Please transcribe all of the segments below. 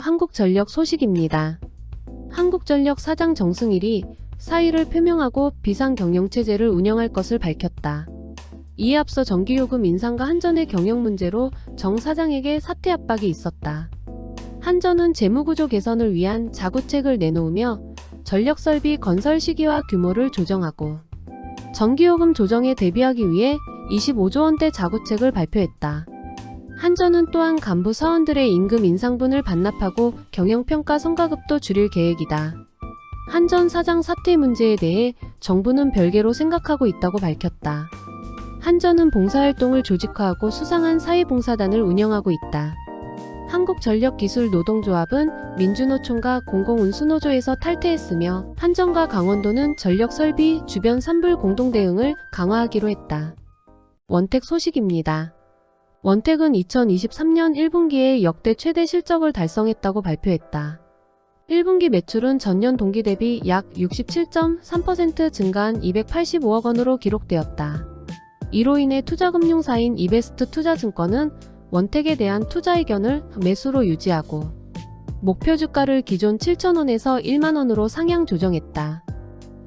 한국전력 소식입니다. 한국전력 사장 정승일이 사의를 표명하고 비상경영체제를 운영할 것을 밝혔다. 이에 앞서 전기요금 인상과 한전의 경영 문제로 정 사장에게 사퇴 압박이 있었다. 한전은 재무구조 개선을 위한 자구책을 내놓으며 전력설비 건설 시기와 규모를 조정하고 전기요금 조정에 대비하기 위해 25조 원대 자구책을 발표했다. 한전은 또한 간부 사원들의 임금 인상분을 반납하고 경영평가 성과급도 줄일 계획이다. 한전 사장 사퇴 문제에 대해 정부는 별개로 생각하고 있다고 밝혔다. 한전은 봉사활동을 조직화하고 수상한 사회봉사단을 운영하고 있다. 한국전력기술노동조합은 민주노총과 공공운수노조에서 탈퇴했으며 한전과 강원도는 전력설비 주변 산불 공동대응을 강화하기로 했다. 원택 소식입니다. 원택은 2023년 1분기에 역대 최대 실적을 달성했다고 발표했다. 1분기 매출은 전년 동기 대비 약 67.3% 증가한 285억 원으로 기록되었다. 이로 인해 투자금융사인 이베스트투자증권은 원택에 대한 투자 의견을 매수로 유지하고 목표 주가를 기존 7,000원에서 1만원으로 상향 조정했다.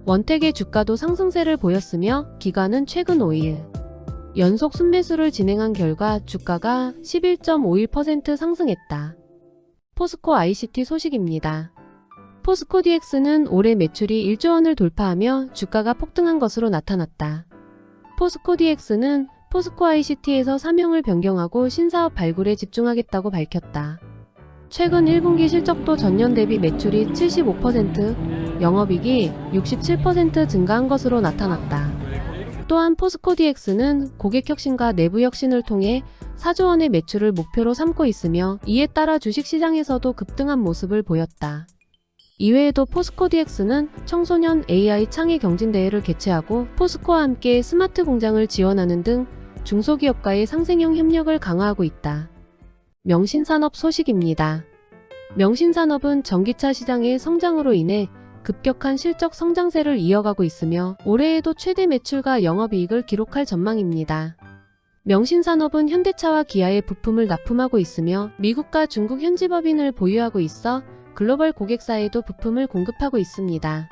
원택의 주가도 상승세를 보였으며 기관은 최근 5일 연속 순매수를 진행한 결과 주가가 11.51% 상승했다. 포스코 ICT 소식입니다. 포스코 DX는 올해 매출이 1조 원을 돌파하며 주가가 폭등한 것으로 나타났다. 포스코 DX는 포스코 ICT에서 사명을 변경하고 신사업 발굴에 집중하겠다고 밝혔다. 최근 1분기 실적도 전년 대비 매출이 75%, 영업이익이 67% 증가한 것으로 나타났다. 또한 포스코 DX는 고객 혁신과 내부 혁신을 통해 4조 원의 매출을 목표로 삼고 있으며 이에 따라 주식시장에서도 급등한 모습을 보였다. 이외에도 포스코 DX는 청소년 AI 창의 경진대회를 개최하고 포스코와 함께 스마트 공장을 지원하는 등 중소기업과의 상생형 협력을 강화하고 있다. 명신산업 소식입니다. 명신산업은 전기차 시장의 성장으로 인해 급격한 실적 성장세를 이어가고 있으며 올해에도 최대 매출과 영업이익을 기록할 전망입니다. 명신산업은 현대차와 기아의 부품을 납품하고 있으며 미국과 중국 현지 법인을 보유하고 있어 글로벌 고객사에도 부품을 공급하고 있습니다.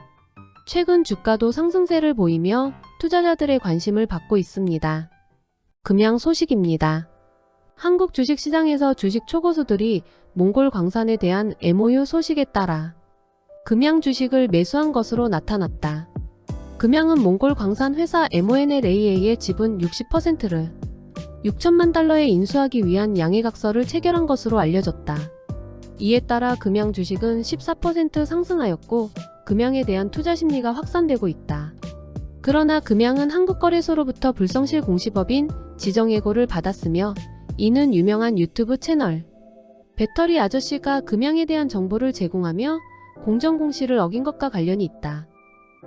최근 주가도 상승세를 보이며 투자자들의 관심을 받고 있습니다. 금양 소식입니다. 한국 주식시장에서 주식 초고수들이 몽골 광산에 대한 MOU 소식에 따라 금양 주식을 매수한 것으로 나타났다. 금양은 몽골 광산 회사 MONLAA의 지분 60%를 6천만 달러에 인수하기 위한 양해각서를 체결한 것으로 알려졌다. 이에 따라 금양 주식은 14% 상승하였고 금양에 대한 투자 심리가 확산되고 있다. 그러나 금양은 한국거래소로부터 불성실 공시법인 지정예고를 받았으며 이는 유명한 유튜브 채널 배터리 아저씨가 금양에 대한 정보를 제공하며 공정공시를 어긴 것과 관련이 있다.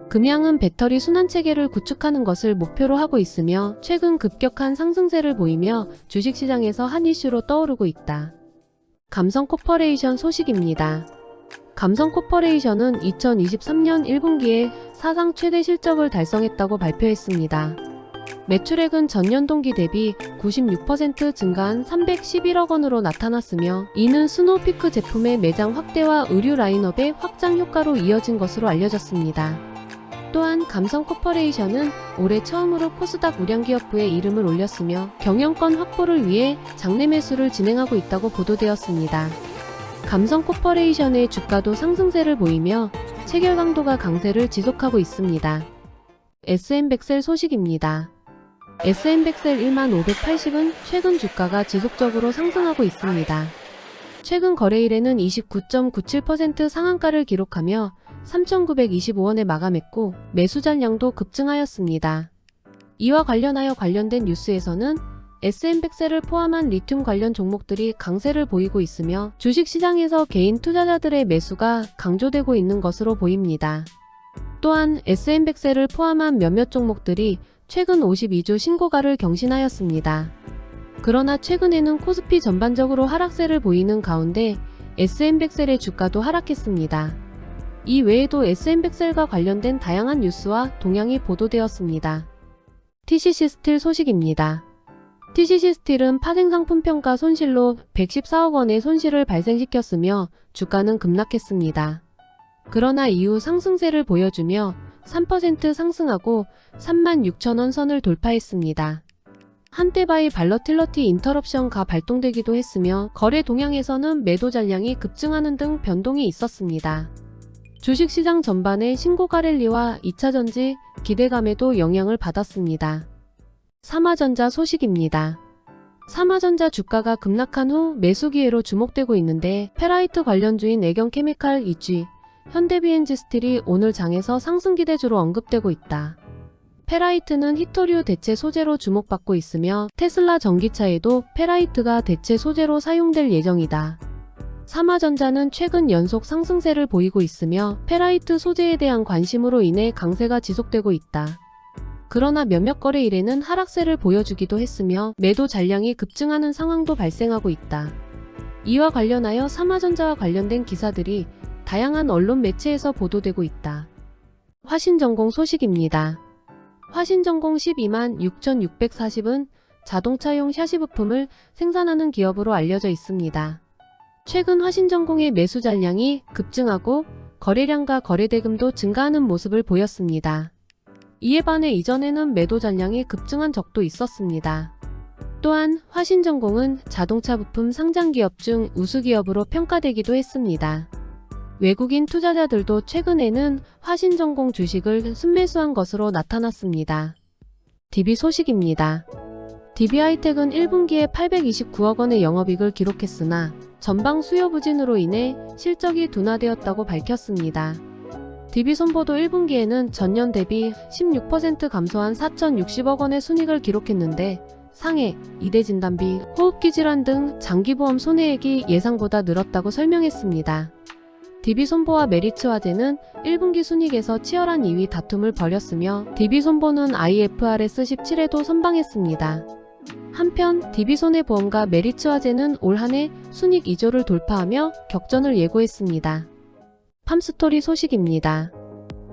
금양은 배터리 순환체계를 구축하는 것을 목표로 하고 있으며 최근 급격한 상승세를 보이며 주식시장에서 한 이슈로 떠오르고 있다. 감성코퍼레이션 소식입니다. 감성코퍼레이션은 2023년 1분기에 사상 최대 실적을 달성했다고 발표했습니다. 매출액은 전년 동기 대비 96% 증가한 311억 원으로 나타났으며 이는 스노우피크 제품의 매장 확대와 의류 라인업의 확장 효과로 이어진 것으로 알려졌습니다. 또한 감성코퍼레이션은 올해 처음으로 코스닥 우량기업부에 이름을 올렸으며 경영권 확보를 위해 장내 매수를 진행하고 있다고 보도되었습니다. 감성코퍼레이션의 주가도 상승세를 보이며 체결 강도가 강세를 지속하고 있습니다. SM백셀 소식입니다. SM백셀 1580은 최근 주가가 지속적으로 상승하고 있습니다. 최근 거래일에는 29.97% 상한가를 기록하며 3,925원에 마감했고 매수 잔량도 급증하였습니다. 이와 관련하여 관련된 뉴스에서는 SM백셀을 포함한 리튬 관련 종목들이 강세를 보이고 있으며 주식시장에서 개인 투자자들의 매수가 강조되고 있는 것으로 보입니다. 또한 SM백셀을 포함한 몇몇 종목들이 최근 52주 신고가를 경신하였습니다. 그러나 최근에는 코스피 전반적으로 하락세를 보이는 가운데 SM백셀의 주가도 하락했습니다. 이 외에도 SM백셀과 관련된 다양한 뉴스와 동향이 보도되었습니다. TCC 스틸 소식입니다. TCC 스틸은 파생상품 평가 손실로 114억 원의 손실을 발생시켰으며 주가는 급락했습니다. 그러나 이후 상승세를 보여주며 3% 상승하고 36,000원 선을 돌파했습니다. 한때 바이 발러틸러티 인터럽션가 발동되기도 했으며 거래 동향에서는 매도 잔량이 급증하는 등 변동이 있었습니다. 주식시장 전반의 신고가 랠리와 2차전지 기대감에도 영향을 받았습니다. 삼화전자 소식입니다. 삼화전자 주가가 급락한 후 매수 기회로 주목되고 있는데 페라이트 관련주인 애경케미칼 EG, 현대비엔지 스틸이 오늘 장에서 상승 기대주로 언급되고 있다. 페라이트는 히토류 대체 소재로 주목받고 있으며 테슬라 전기차에도 페라이트가 대체 소재로 사용될 예정이다. 삼화전자는 최근 연속 상승세를 보이고 있으며 페라이트 소재에 대한 관심으로 인해 강세가 지속되고 있다. 그러나 몇몇 거래일에는 하락세를 보여주기도 했으며 매도 잔량이 급증하는 상황도 발생하고 있다. 이와 관련하여 삼화전자와 관련된 기사들이 다양한 언론 매체에서 보도되고 있다. 화신전공 소식입니다. 화신전공 126,640은 자동차용 샤시 부품을 생산하는 기업으로 알려져 있습니다. 최근 화신전공의 매수 잔량이 급증하고 거래량과 거래대금도 증가하는 모습을 보였습니다. 이에 반해 이전에는 매도 잔량이 급증한 적도 있었습니다. 또한 화신전공은 자동차 부품 상장기업 중 우수기업으로 평가되기도 했습니다. 외국인 투자자들도 최근에는 화신전공 주식을 순매수한 것으로 나타났습니다. DB 소식입니다. DB하이텍은 1분기에 829억 원의 영업이익을 기록했으나 전방 수요 부진으로 인해 실적이 둔화되었다고 밝혔습니다. DB손보도 1분기에는 전년 대비 16% 감소한 4,060억 원의 순이익을 기록했는데 상해, 이대진단비, 호흡기 질환 등 장기보험 손해액이 예상보다 늘었다고 설명했습니다. DB손보와 메리츠화재는 1분기 순이익에서 치열한 2위 다툼을 벌였으며 DB손보는 IFRS 17에도 선방했습니다. 한편 DB손해보험과 메리츠화재는 올 한해 순이익 2조를 돌파하며 격전을 예고했습니다. 팜스토리 소식입니다.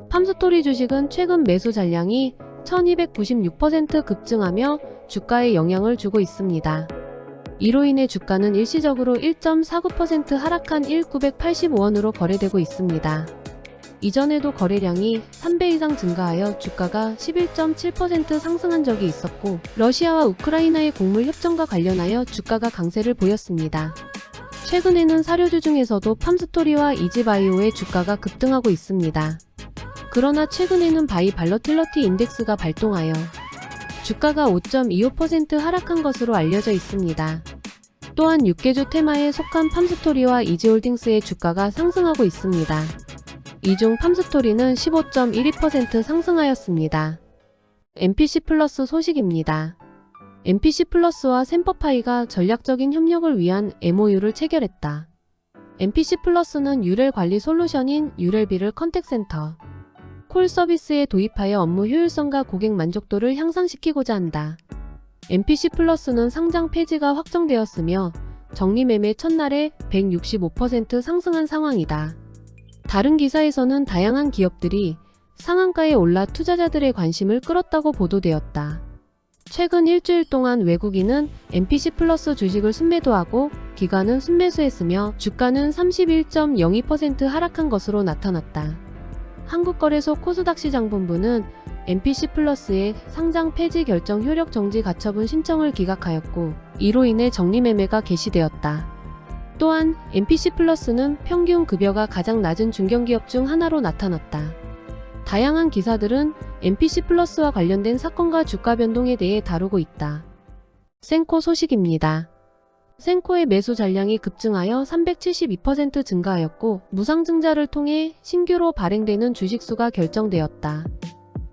팜스토리 주식은 최근 매수 잔량이 1296% 급증하며 주가에 영향을 주고 있습니다. 이로 인해 주가는 일시적으로 1.49% 하락한 1,985원으로 거래되고 있습니다. 이전에도 거래량이 3배 이상 증가하여 주가가 11.7% 상승한 적이 있었고 러시아와 우크라이나의 곡물 협정과 관련하여 주가가 강세를 보였습니다. 최근에는 사료주 중에서도 팜스토리와 이지바이오의 주가가 급등하고 있습니다. 그러나 최근에는 바이 발러틸러티 인덱스가 발동하여 주가가 5.25% 하락한 것으로 알려져 있습니다. 또한 6개주 테마에 속한 팜스토리와 이지홀딩스의 주가가 상승하고 있습니다. 이 중 팜스토리는 15.12% 상승하였습니다. MPC 플러스 소식입니다. MPC 플러스와 샘퍼파이가 전략적인 협력을 위한 MOU를 체결했다. MPC 플러스는 유렐 관리 솔루션인 유렐비를 컨택센터 콜 서비스에 도입하여 업무 효율성과 고객 만족도를 향상시키고자 한다. MPC 플러스는 상장 폐지가 확정되었으며 정리매매 첫날에 165% 상승한 상황이다. 다른 기사에서는 다양한 기업들이 상한가에 올라 투자자들의 관심을 끌었다고 보도되었다. 최근 일주일 동안 외국인은 MPC 플러스 주식을 순매도하고 기관은 순매수했으며 주가는 31.02% 하락한 것으로 나타났다. 한국거래소 코스닥 시장본부는 MPC 플러스의 상장 폐지 결정 효력 정지 가처분 신청을 기각하였고 이로 인해 정리매매가 개시되었다. 또한 MPC 플러스는 평균 급여가 가장 낮은 중견기업 중 하나로 나타났다. 다양한 기사들은 MPC 플러스와 관련된 사건과 주가 변동에 대해 다루고 있다. 센코 소식입니다. 센코의 매수 잔량이 급증하여 372% 증가하였고 무상증자를 통해 신규로 발행되는 주식수가 결정되었다.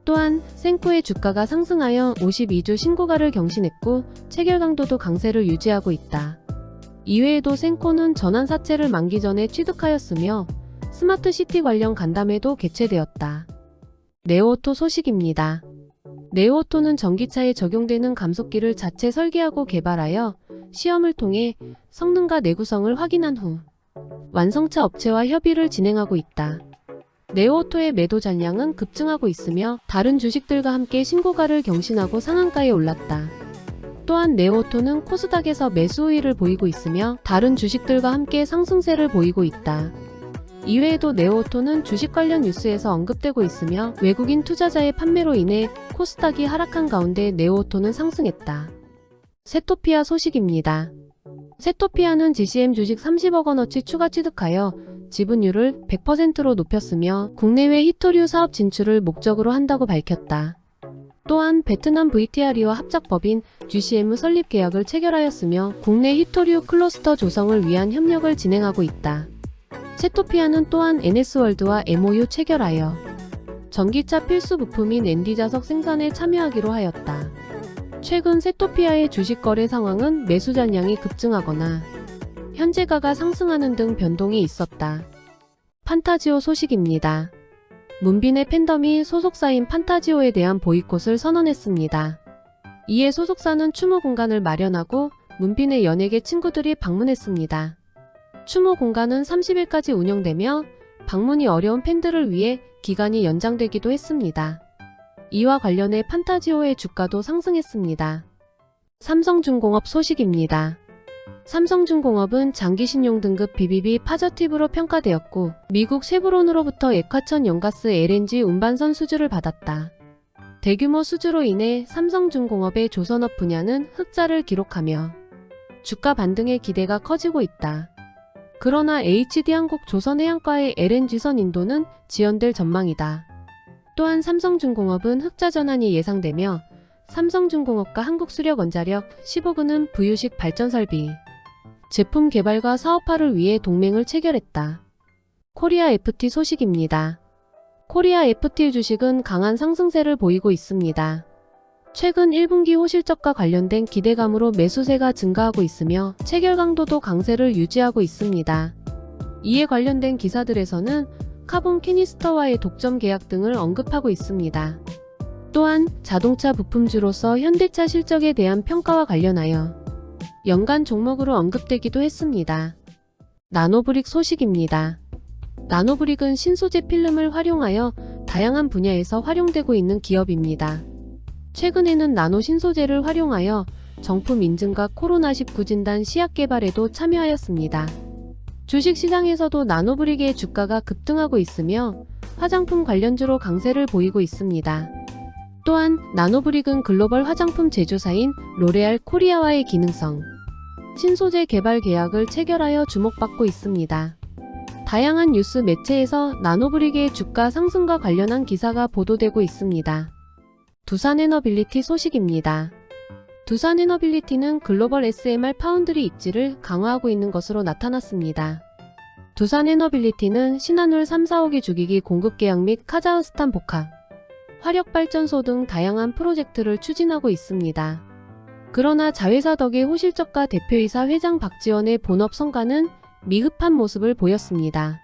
또한 센코의 주가가 상승하여 52주 신고가를 경신했고 체결 강도도 강세를 유지하고 있다. 이외에도 센코는 전환사채를 만기 전에 취득하였으며 스마트시티 관련 간담회도 개최되었다. 네오오토 소식입니다. 네오오토는 전기차에 적용되는 감속기를 자체 설계하고 개발하여 시험을 통해 성능과 내구성을 확인한 후 완성차 업체와 협의를 진행하고 있다. 네오오토의 매도 잔량은 급증하고 있으며 다른 주식들과 함께 신고가를 경신하고 상한가에 올랐다. 또한 네오토는 코스닥에서 매수 우위를 보이고 있으며 다른 주식들과 함께 상승세를 보이고 있다. 이외에도 네오토는 주식 관련 뉴스에서 언급되고 있으며 외국인 투자자의 판매로 인해 코스닥이 하락한 가운데 네오토는 상승했다. 세토피아 소식입니다. 세토피아는 GCM 주식 30억 원어치 추가 취득하여 지분율을 100%로 높였으며 국내외 히토류 사업 진출을 목적으로 한다고 밝혔다. 또한 베트남 VTRE와 합작법인 GCM 설립 계약을 체결하였으며 국내 히토류 클러스터 조성을 위한 협력을 진행하고 있다. 세토피아는 또한 NS월드와 MOU 체결하여 전기차 필수 부품인 ND자석 생산에 참여하기로 하였다. 최근 세토피아의 주식 거래 상황은 매수 잔량이 급증하거나 현재가가 상승하는 등 변동이 있었다. 판타지오 소식입니다. 문빈의 팬덤이 소속사인 판타지오에 대한 보이콧을 선언했습니다. 이에 소속사는 추모 공간을 마련하고 문빈의 연예계 친구들이 방문했습니다. 추모 공간은 30일까지 운영되며 방문이 어려운 팬들을 위해 기간이 연장되기도 했습니다. 이와 관련해 판타지오의 주가도 상승했습니다. 삼성중공업 소식입니다. 삼성중공업은 장기신용 등급 BBB 파저티브로 평가되었고 미국 쉐브론으로부터 액화천 연가스 LNG 운반선 수주를 받았다. 대규모 수주로 인해 삼성중공업의 조선업 분야는 흑자를 기록하며 주가 반등의 기대가 커지고 있다. 그러나 HD한국 조선해양과의 LNG선 인도는 지연될 전망이다. 또한 삼성중공업은 흑자 전환이 예상되며 삼성중공업과 한국수력원자력 15구는 부유식 발전설비, 제품 개발과 사업화를 위해 동맹을 체결했다. 코리아 FT 소식입니다. 코리아 FT 주식은 강한 상승세를 보이고 있습니다. 최근 1분기 호실적과 관련된 기대감으로 매수세가 증가하고 있으며 체결 강도도 강세를 유지하고 있습니다. 이에 관련된 기사들에서는 카본 캐니스터와의 독점 계약 등을 언급하고 있습니다. 또한 자동차 부품주로서 현대차 실적에 대한 평가와 관련하여 연간 종목으로 언급되기도 했습니다. 나노브릭 소식입니다. 나노브릭은 신소재 필름을 활용하여 다양한 분야에서 활용되고 있는 기업입니다. 최근에는 나노 신소재를 활용하여 정품 인증과 코로나19 진단 시약 개발에도 참여하였습니다. 주식시장에서도 나노브릭의 주가가 급등하고 있으며 화장품 관련주로 강세를 보이고 있습니다. 또한 나노브릭은 글로벌 화장품 제조사인 로레알 코리아와의 기능성 신소재 개발 계약을 체결하여 주목받고 있습니다. 다양한 뉴스 매체에서 나노브릭의 주가 상승과 관련한 기사가 보도되고 있습니다. 두산에너빌리티 소식입니다. 두산에너빌리티는 글로벌 SMR 파운드리 입지를 강화하고 있는 것으로 나타났습니다. 두산에너빌리티는 신한울 3, 4호기 주기기 공급 계약 및 카자흐스탄 복합, 화력발전소 등 다양한 프로젝트를 추진하고 있습니다. 그러나 자회사 덕의 호실적과 대표이사 회장 박지원의 본업 성과는 미흡한 모습을 보였습니다.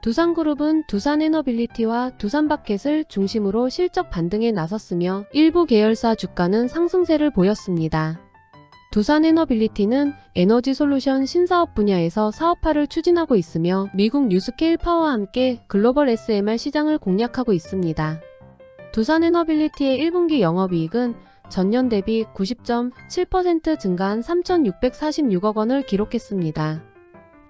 두산그룹은 두산에너빌리티와 두산바켓을 중심으로 실적 반등에 나섰으며 일부 계열사 주가는 상승세를 보였습니다. 두산에너빌리티는 에너지솔루션 신사업 분야에서 사업화를 추진하고 있으며 미국 뉴스케일 파워와 함께 글로벌 SMR 시장을 공략하고 있습니다. 두산에너빌리티의 1분기 영업이익은 전년 대비 90.7% 증가한 3,646억 원을 기록했습니다.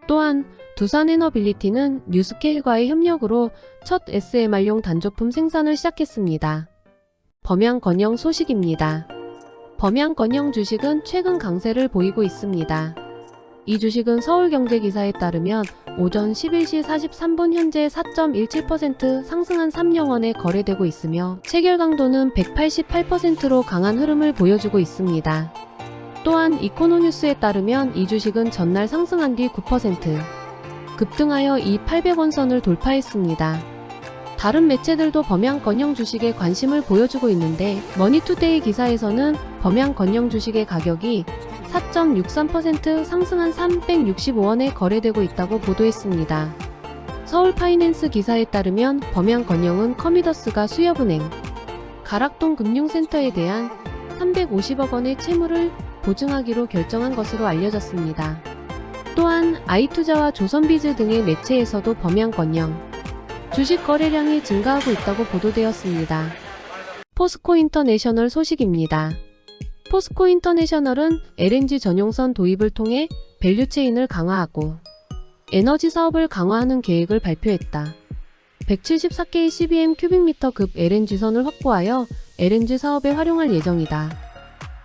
또한 두산에너빌리티는 뉴스케일과의 협력으로 첫 SMR용 단조품 생산을 시작했습니다. 범양건영 소식입니다. 범양건영 주식은 최근 강세를 보이고 있습니다. 이 주식은 서울경제기사에 따르면 오전 11시 43분 현재 4.17% 상승한 3영원에 거래되고 있으며 체결 강도는 188%로 강한 흐름을 보여주고 있습니다. 또한 이코노뉴스에 따르면 이 주식은 전날 상승한 뒤 9% 급등하여 이 800원 선을 돌파했습니다. 다른 매체들도 범양건영 주식에 관심을 보여주고 있는데 머니투데이 기사에서는 범양건영 주식의 가격이 4.63% 상승한 365원에 거래되고 있다고 보도했습니다. 서울파이낸스 기사에 따르면 범양건영은 커미더스가 수협은행, 가락동 금융센터에 대한 350억 원의 채무를 보증하기로 결정한 것으로 알려졌습니다. 또한 아이투자와 조선비즈 등의 매체에서도 범양건영 주식 거래량이 증가하고 있다고 보도되었습니다. 포스코 인터내셔널 소식입니다. 포스코 인터내셔널은 LNG 전용선 도입을 통해 밸류체인을 강화하고 에너지 사업을 강화하는 계획을 발표했다. 174개의 CBM 큐빅미터급 LNG선을 확보하여 LNG 사업에 활용할 예정이다.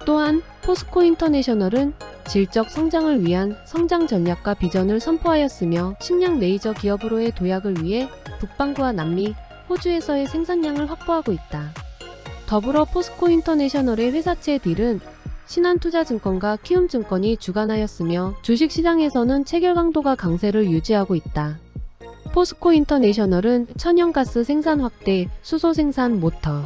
또한 포스코 인터내셔널은 질적 성장을 위한 성장 전략과 비전을 선포하였으며 식량 메이저 기업으로의 도약을 위해 북반구와 남미, 호주에서의 생산량을 확보하고 있다. 더불어 포스코 인터내셔널의 회사채 딜은 신한투자증권과 키움증권이 주관하였으며 주식시장에서는 체결 강도가 강세를 유지하고 있다. 포스코 인터내셔널은 천연가스 생산 확대, 수소 생산 모터,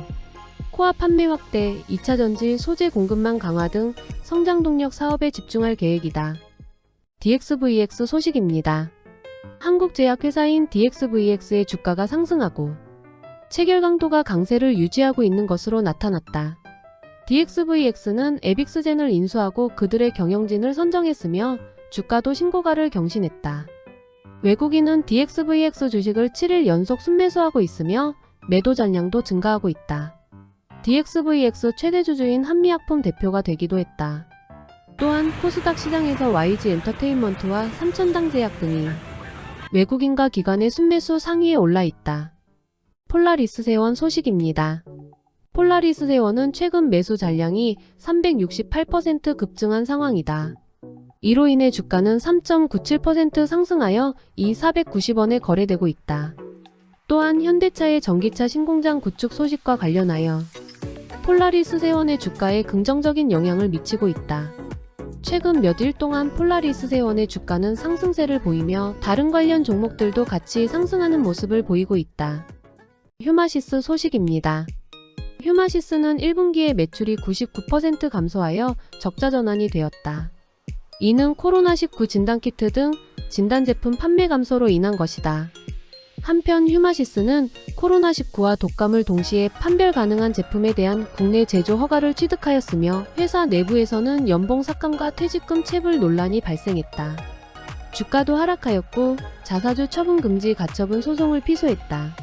코아 판매 확대, 2차 전지 소재 공급망 강화 등 성장 동력 사업에 집중할 계획이다. DXVX 소식입니다. 한국 제약회사인 DXVX의 주가가 상승하고 체결 강도가 강세를 유지하고 있는 것으로 나타났다. DXVX는 에빅스젠을 인수하고 그들의 경영진을 선정했으며 주가도 신고가를 경신했다. 외국인은 DXVX 주식을 7일 연속 순매수하고 있으며 매도 잔량도 증가하고 있다. DXVX 최대 주주인 한미약품 대표가 되기도 했다. 또한 코스닥 시장에서 YG 엔터테인먼트와 삼천당제약 등이 외국인과 기관의 순매수 상위에 올라 있다. 폴라리스세원 소식입니다. 폴라리스세원은 최근 매수 잔량이 368% 급증한 상황이다. 이로 인해 주가는 3.97% 상승하여 490원에 거래되고 있다. 또한 현대차의 전기차 신공장 구축 소식과 관련하여 폴라리스세원의 주가에 긍정적인 영향을 미치고 있다. 최근 몇 일 동안 폴라리스세원의 주가는 상승세를 보이며 다른 관련 종목들도 같이 상승하는 모습을 보이고 있다. 휴마시스 소식입니다. 휴마시스는 1분기에 매출이 99% 감소하여 적자 전환이 되었다. 이는 코로나19 진단키트 등 진단제품 판매 감소로 인한 것이다. 한편 휴마시스는 코로나19와 독감을 동시에 판별 가능한 제품에 대한 국내 제조 허가를 취득하였으며 회사 내부에서는 연봉 삭감과 퇴직금 체불 논란이 발생했다. 주가도 하락하였고 자사주 처분 금지 가처분 소송을 피소했다.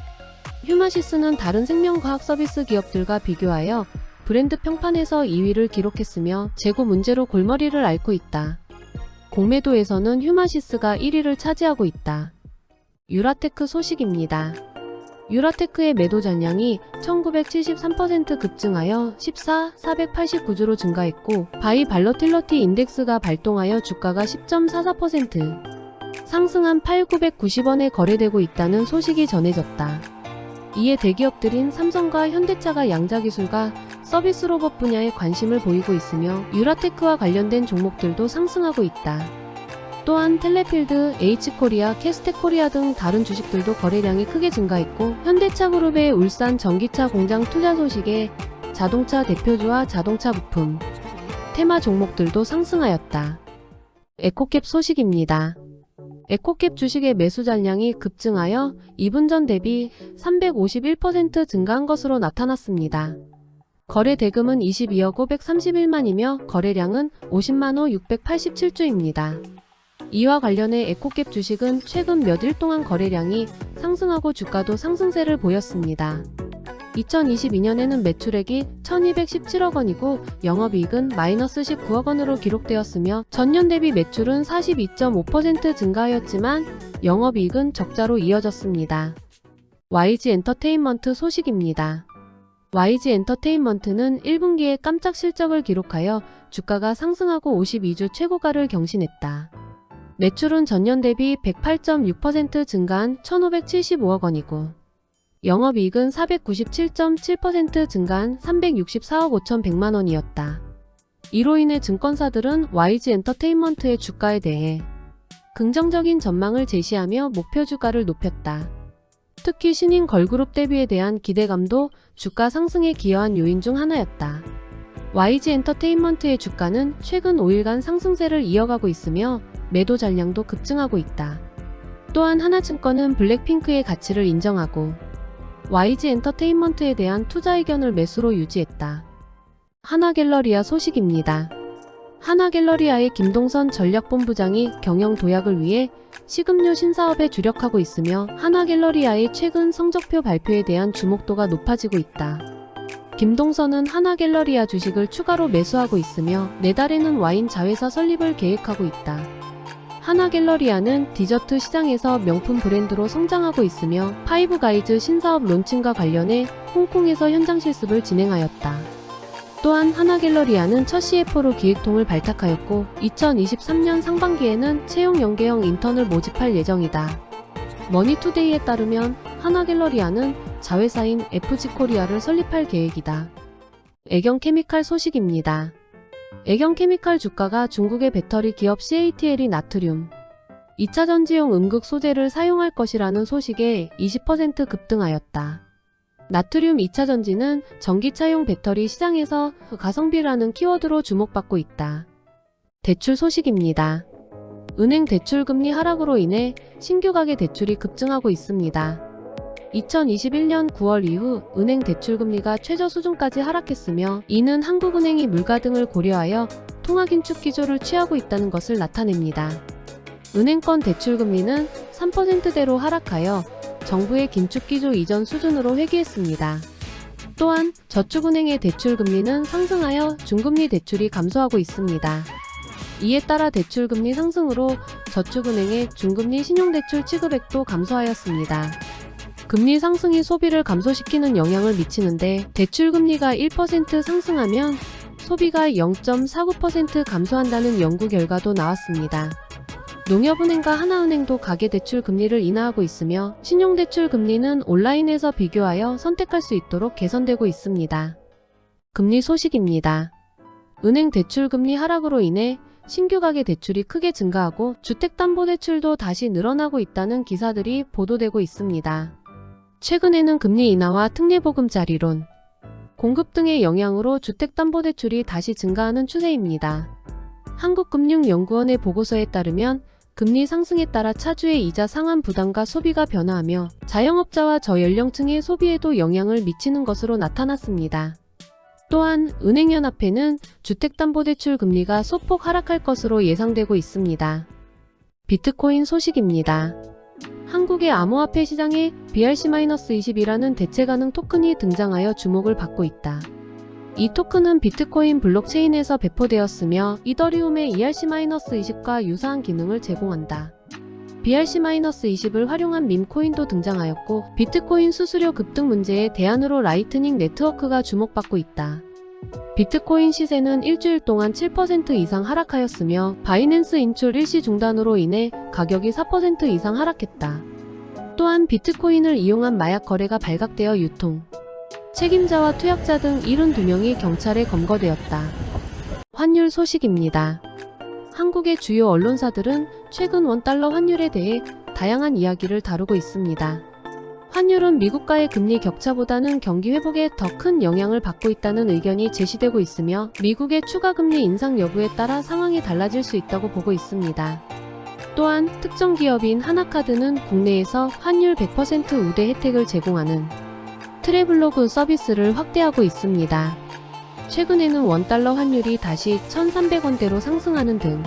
휴마시스는 다른 생명과학 서비스 기업들과 비교하여 브랜드 평판에서 2위를 기록했으며 재고 문제로 골머리를 앓고 있다. 공매도에서는 휴마시스가 1위를 차지하고 있다. 유라테크 소식입니다. 유라테크의 매도 잔량이 1973% 급증하여 14,489주로 증가했고 바이 발러틸러티 인덱스가 발동하여 주가가 10.44% 상승한 8,990원에 거래되고 있다는 소식이 전해졌다. 이에 대기업들인 삼성과 현대차가 양자기술과 서비스 로봇 분야에 관심을 보이고 있으며 유라테크와 관련된 종목들도 상승하고 있다. 또한 텔레필드, H코리아, 캐스텍코리아 등 다른 주식들도 거래량이 크게 증가했고 현대차그룹의 울산 전기차 공장 투자 소식에 자동차 대표주와 자동차 부품, 테마 종목들도 상승하였다. 에코캡 소식입니다. 에코캡 주식의 매수 잔량이 급증하여 2분 전 대비 351% 증가한 것으로 나타났습니다. 거래 대금은 22억 531만이며 거래량은 50만 호 687주입니다. 이와 관련해 에코캡 주식은 최근 몇 일 동안 거래량이 상승하고 주가도 상승세를 보였습니다. 2022년에는 매출액이 1217억 원이고 영업이익은 마이너스 19억 원으로 기록되었으며 전년 대비 매출은 42.5% 증가하였지만 영업이익은 적자로 이어졌습니다. YG 엔터테인먼트 소식입니다. YG 엔터테인먼트는 1분기에 깜짝 실적을 기록하여 주가가 상승하고 52주 최고가를 경신했다. 매출은 전년 대비 108.6% 증가한 1,575억 원이고 영업이익은 497.7% 증가한 364억 5,100만 원이었다. 이로 인해 증권사들은 YG 엔터테인먼트의 주가에 대해 긍정적인 전망을 제시하며 목표 주가를 높였다. 특히 신인 걸그룹 데뷔에 대한 기대감도 주가 상승에 기여한 요인 중 하나였다. YG 엔터테인먼트의 주가는 최근 5일간 상승세를 이어가고 있으며 매도 잔량도 급증하고 있다. 또한 하나증권은 블랙핑크의 가치를 인정하고 YG 엔터테인먼트에 대한 투자 의견을 매수로 유지했다. 하나갤러리아 소식입니다. 하나갤러리아의 김동선 전략본부장이 경영 도약을 위해 식음료 신사업에 주력하고 있으며 하나갤러리아의 최근 성적표 발표에 대한 주목도가 높아지고 있다. 김동선은 하나갤러리아 주식을 추가로 매수하고 있으며 내달에는 와인 자회사 설립을 계획하고 있다. 하나갤러리아는 디저트 시장에서 명품 브랜드로 성장하고 있으며 파이브가이즈 신사업 론칭과 관련해 홍콩에서 현장 실습을 진행하였다. 또한 하나갤러리아는 첫 CFO로 기획통을 발탁하였고 2023년 상반기에는 채용 연계형 인턴을 모집할 예정이다. 머니투데이에 따르면 하나갤러리아는 자회사인 FG코리아를 설립할 계획이다. 애경케미칼 소식입니다. 애경케미칼 주가가 중국의 배터리 기업 CATL이 나트륨 2차 전지용 음극 소재를 사용할 것이라는 소식에 20% 급등하였다. 나트륨 2차 전지는 전기차용 배터리 시장에서 가성비라는 키워드로 주목받고 있다. 대출 소식입니다. 은행 대출금리 하락으로 인해 신규 가계 대출이 급증하고 있습니다. 2021년 9월 이후 은행 대출금리가 최저 수준까지 하락했으며 이는 한국은행이 물가 등을 고려하여 통화긴축 기조를 취하고 있다는 것을 나타냅니다. 은행권 대출금리는 3%대로 하락하여 정부의 긴축기조 이전 수준으로 회귀했습니다. 또한 저축은행의 대출금리는 상승하여 중금리 대출이 감소하고 있습니다. 이에 따라 대출금리 상승으로 저축은행의 중금리 신용대출 취급액도 감소하였습니다. 금리 상승이 소비를 감소시키는 영향을 미치는데 대출금리가 1% 상승하면 소비가 0.49% 감소한다는 연구 결과도 나왔습니다. 농협은행과 하나은행도 가계대출 금리를 인하하고 있으며 신용대출 금리는 온라인에서 비교하여 선택할 수 있도록 개선되고 있습니다. 금리 소식입니다. 은행 대출금리 하락으로 인해 신규 가계 대출이 크게 증가하고 주택담보대출도 다시 늘어나고 있다는 기사들이 보도되고 있습니다. 최근에는 금리 인하와 특례보금자리론, 공급 등의 영향으로 주택담보대출이 다시 증가하는 추세입니다. 한국금융연구원의 보고서에 따르면 금리 상승에 따라 차주의 이자 상환 부담과 소비가 변화하며 자영업자와 저연령층의 소비에도 영향을 미치는 것으로 나타났습니다. 또한 은행연합회는 주택담보대출 금리가 소폭 하락할 것으로 예상되고 있습니다. 비트코인 소식입니다. 한국의 암호화폐 시장에 BRC-20이라는 대체 가능 토큰이 등장하여 주목을 받고 있다. 이 토큰은 비트코인 블록체인에서 배포되었으며 이더리움의 ERC-20과 유사한 기능을 제공한다. BRC-20을 활용한 밈코인도 등장하였고 비트코인 수수료 급등 문제의 대안으로 라이트닝 네트워크가 주목받고 있다. 비트코인 시세는 일주일 동안 7% 이상 하락하였으며 바이낸스 인출 일시 중단으로 인해 가격이 4% 이상 하락했다. 또한 비트코인을 이용한 마약 거래가 발각되어 유통, 책임자와 투약자 등 72명이 경찰에 검거되었다. 환율 소식입니다. 한국의 주요 언론사들은 최근 원달러 환율에 대해 다양한 이야기를 다루고 있습니다. 환율은 미국과의 금리 격차보다는 경기 회복에 더 큰 영향을 받고 있다는 의견이 제시되고 있으며 미국의 추가 금리 인상 여부에 따라 상황이 달라질 수 있다고 보고 있습니다. 또한 특정 기업인 하나카드는 국내에서 환율 100% 우대 혜택을 제공하는 트래블로그 서비스를 확대하고 있습니다. 최근에는 원달러 환율이 다시 1,300원대로 상승하는 등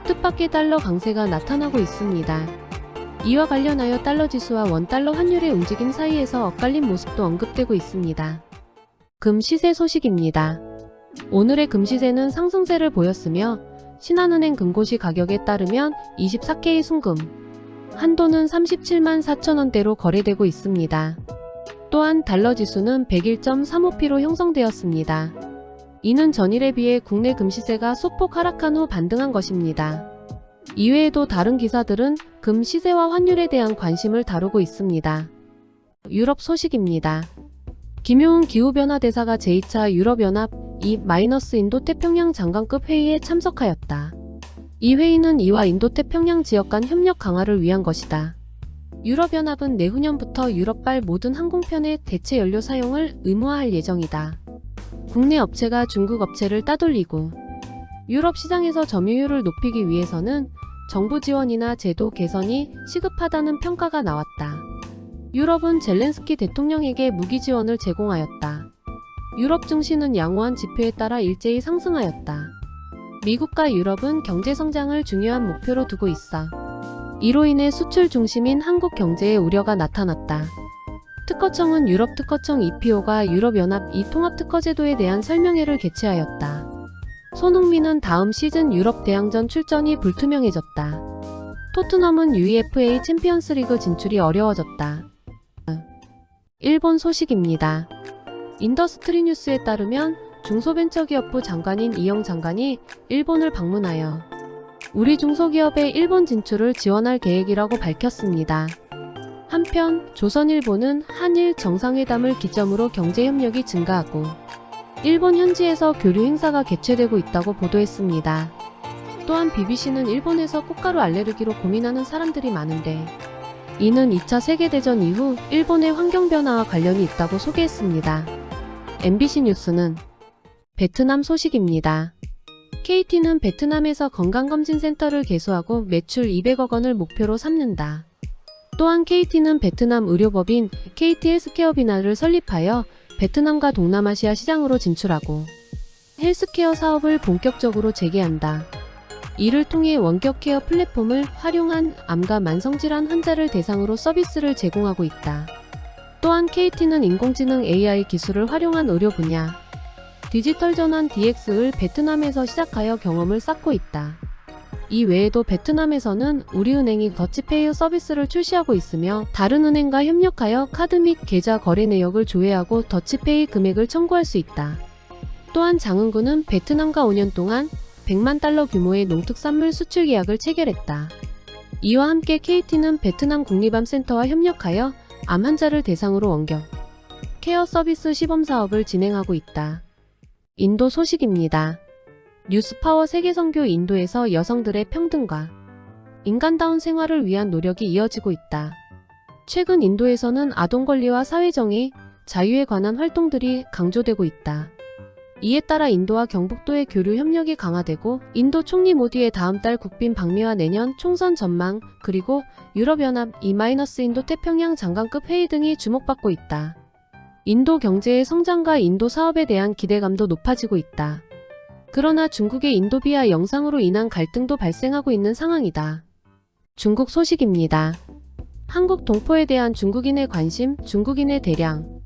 뜻밖의 달러 강세가 나타나고 있습니다. 이와 관련하여 달러 지수와 원달러 환율의 움직임 사이에서 엇갈린 모습도 언급되고 있습니다. 금 시세 소식입니다. 오늘의 금 시세는 상승세를 보였으며 신한은행 금고시 가격에 따르면 24K 순금 한도는 37만 4천원대로 거래되고 있습니다. 또한 달러 지수는 101.35p로 형성되었습니다. 이는 전일에 비해 국내 금 시세가 소폭 하락한 후 반등한 것입니다. 이외에도 다른 기사들은 금 시세와 환율에 대한 관심을 다루고 있습니다. 유럽 소식입니다. 김용훈 기후변화 대사가 제2차 유럽연합 인도태평양 장관급 회의에 참석하였다. 이 회의는 이와 인도태평양 지역 간 협력 강화를 위한 것이다. 유럽연합은 내후년부터 유럽발 모든 항공편의 대체 연료 사용을 의무화할 예정이다. 국내 업체가 중국 업체를 따돌리고 유럽 시장에서 점유율을 높이기 위해서는 정부 지원이나 제도 개선이 시급하다는 평가가 나왔다. 유럽은 젤렌스키 대통령에게 무기 지원을 제공하였다. 유럽 증시는 양호한 지표에 따라 일제히 상승하였다. 미국과 유럽은 경제 성장을 중요한 목표로 두고 있어 이로 인해 수출 중심인 한국 경제에 우려가 나타났다. 특허청은 유럽특허청 EPO가 유럽연합 통합특허제도에 대한 설명회를 개최하였다. 손흥민은 다음 시즌 유럽 대항전 출전이 불투명해졌다. 토트넘은 UEFA 챔피언스리그 진출이 어려워졌다. 일본 소식입니다. 인더스트리뉴스에 따르면 중소벤처기업부 장관인 이영 장관이 일본을 방문하여 우리 중소기업의 일본 진출을 지원할 계획이라고 밝혔습니다. 한편 조선일보는 한일 정상회담을 기점으로 경제협력이 증가하고 일본 현지에서 교류 행사가 개최되고 있다고 보도했습니다. 또한 BBC는 일본에서 꽃가루 알레르기로 고민하는 사람들이 많은데 이는 2차 세계대전 이후 일본의 환경변화와 관련이 있다고 소개했습니다. MBC 뉴스는 베트남 소식입니다. KT는 베트남에서 건강검진센터를 개소하고 매출 200억 원을 목표로 삼는다. 또한 KT는 베트남 의료법인 KT 헬스케어 비나를 설립하여 베트남과 동남아시아 시장으로 진출하고 헬스케어 사업을 본격적으로 재개한다. 이를 통해 원격 케어 플랫폼을 활용한 암과 만성질환 환자를 대상으로 서비스를 제공하고 있다. 또한 KT는 인공지능 AI 기술을 활용한 의료 분야, 디지털 전환 DX를 베트남에서 시작하여 경험을 쌓고 있다. 이 외에도 베트남에서는 우리은행이 더치페이 서비스를 출시하고 있으며 다른 은행과 협력하여 카드 및 계좌 거래 내역을 조회하고 더치페이 금액을 청구할 수 있다. 또한 장흥군은 베트남과 5년 동안 100만 달러 규모의 농특산물 수출 계약을 체결했다. 이와 함께 KT는 베트남 국립암센터와 협력하여 암 환자를 대상으로 원격 케어 서비스 시범 사업을 진행하고 있다. 인도 소식입니다. 뉴스파워 세계선교 인도에서 여성들의 평등과 인간다운 생활을 위한 노력이 이어지고 있다. 최근 인도에서는 아동 권리와 사회정의, 자유에 관한 활동들이 강조되고 있다. 이에 따라 인도와 경북도의 교류 협력이 강화되고 인도 총리 모디의 다음 달 국빈 방미와 내년 총선 전망, 그리고 유럽연합 인도 태평양 장관급 회의 등이 주목받고 있다. 인도 경제의 성장과 인도 사업에 대한 기대감도 높아지고 있다. 그러나 중국의 인도비하 영상으로 인한 갈등도 발생하고 있는 상황이다. 중국 소식입니다. 한국 동포에 대한 중국인의 관심, 중국인의 대량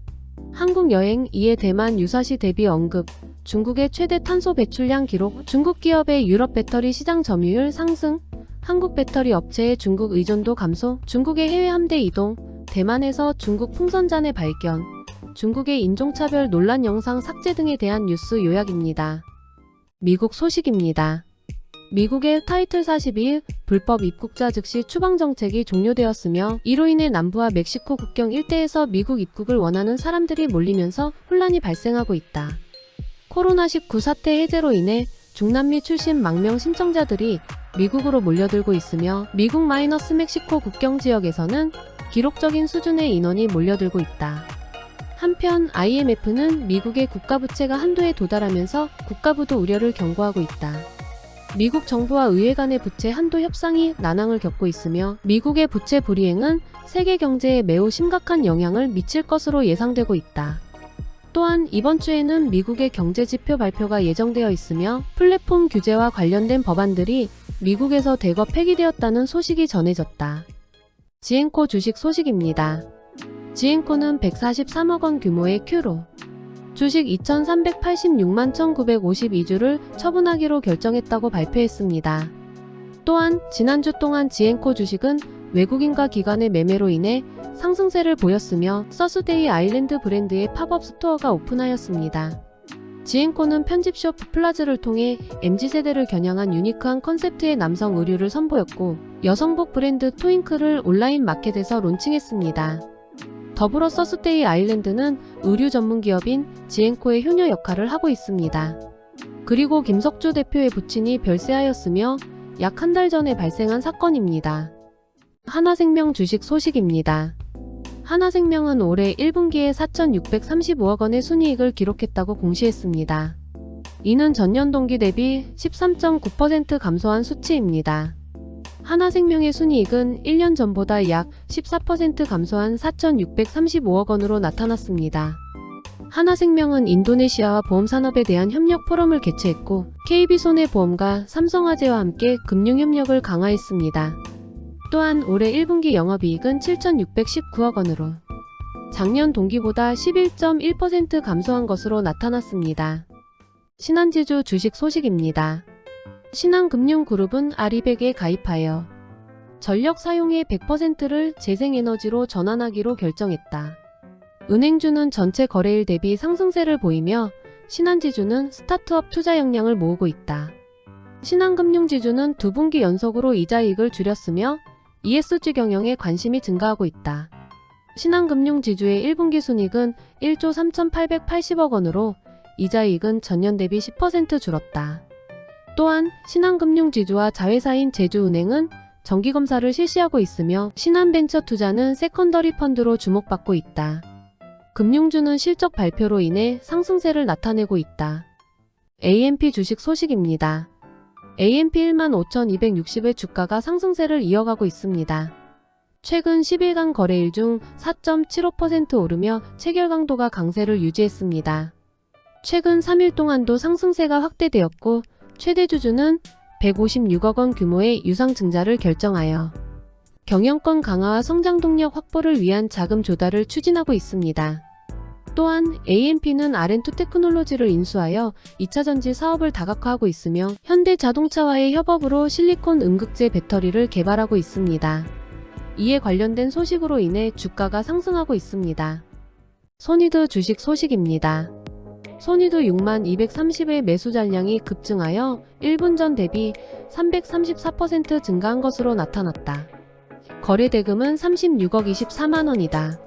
한국 여행, 이에 대만 유사시 대비 언급, 중국의 최대 탄소 배출량 기록, 중국 기업의 유럽 배터리 시장 점유율 상승, 한국 배터리 업체의 중국 의존도 감소, 중국의 해외 함대 이동, 대만에서 중국 풍선잔해 발견, 중국의 인종차별 논란 영상 삭제 등에 대한 뉴스 요약입니다. 미국 소식입니다. 미국의 타이틀 42일 불법 입국자 즉시 추방 정책이 종료되었으며 이로 인해 남부와 멕시코 국경 일대에서 미국 입국을 원하는 사람들이 몰리면서 혼란이 발생하고 있다. 코로나19 사태 해제로 인해 중남미 출신 망명 신청자들이 미국으로 몰려들고 있으며 미국 멕시코 국경 지역에서는 기록적인 수준의 인원이 몰려들고 있다. 한편 IMF는 미국의 국가부채가 한도에 도달하면서 국가부도 우려를 경고하고 있다. 미국 정부와 의회 간의 부채 한도 협상이 난항을 겪고 있으며 미국의 부채 불이행은 세계 경제에 매우 심각한 영향을 미칠 것으로 예상되고 있다. 또한 이번 주에는 미국의 경제지표 발표가 예정되어 있으며 플랫폼 규제와 관련된 법안들이 미국에서 대거 폐기되었다는 소식이 전해졌다. 지엔코 주식 소식입니다. 지엔코는 143억 원 규모의 큐로 주식 2,386만 1,952주를 처분하기로 결정했다고 발표했습니다. 또한 지난주 동안 지엔코 주식은 외국인과 기관의 매매로 인해 상승세를 보였으며 서스데이 아일랜드 브랜드의 팝업 스토어가 오픈하였습니다. 지엔코는 편집숍 플라즈를 통해 MZ세대를 겨냥한 유니크한 컨셉트의 남성 의류를 선보였고 여성복 브랜드 토잉크를 온라인 마켓에서 론칭했습니다. 더불어 서스데이 아일랜드는 의류 전문 기업인 지엔코의 효녀 역할을 하고 있습니다. 그리고 김석주 대표의 부친이 별세하였으며 약 한 달 전에 발생한 사건입니다. 하나생명 주식 소식입니다. 하나생명은 올해 1분기에 4,635억 원의 순이익을 기록했다고 공시했습니다. 이는 전년 동기 대비 13.9% 감소한 수치입니다. 하나생명의 순이익은 1년 전보다 약 14% 감소한 4,635억 원으로 나타났습니다. 하나생명은 인도네시아와 보험산업에 대한 협력 포럼을 개최했고 KB손해보험과 삼성화재와 함께 금융협력을 강화했습니다. 또한 올해 1분기 영업이익은 7,619억 원으로 작년 동기보다 11.1% 감소한 것으로 나타났습니다. 신한지주 주식 소식입니다. 신한금융그룹은 아리백에 가입하여 전력 사용의 100%를 재생에너지로 전환하기로 결정했다. 은행주는 전체 거래일 대비 상승세를 보이며 신한지주는 스타트업 투자 역량을 모으고 있다. 신한금융지주는 2분기 연속으로 이자이익을 줄였으며 ESG 경영에 관심이 증가하고 있다. 신한금융지주의 1분기 순이익은 1조 3,880억 원으로 이자이익은 전년 대비 10% 줄었다. 또한 신한금융지주와 자회사인 제주은행은 정기검사를 실시하고 있으며 신한벤처투자는 세컨더리 펀드로 주목받고 있다. 금융주는 실적 발표로 인해 상승세를 나타내고 있다. AMP 주식 소식입니다. AMP 15,260의 주가가 상승세를 이어가고 있습니다. 최근 10일간 거래일 중 4.75% 오르며 체결 강도가 강세를 유지했습니다. 최근 3일 동안도 상승세가 확대되었고 최대 주주는 156억 원 규모의 유상증자를 결정하여 경영권 강화와 성장 동력 확보를 위한 자금 조달을 추진하고 있습니다. 또한 AMP는 R&D테크놀로지를 인수하여 2차전지 사업을 다각화하고 있으며 현대자동차와의 협업으로 실리콘 음극재 배터리를 개발하고 있습니다. 이에 관련된 소식으로 인해 주가가 상승하고 있습니다. 소니드 주식 소식입니다. 소니드 6230의 매수 잔량이 급증하여 1분 전 대비 334% 증가한 것으로 나타났다. 거래 대금은 36억 24만원이다.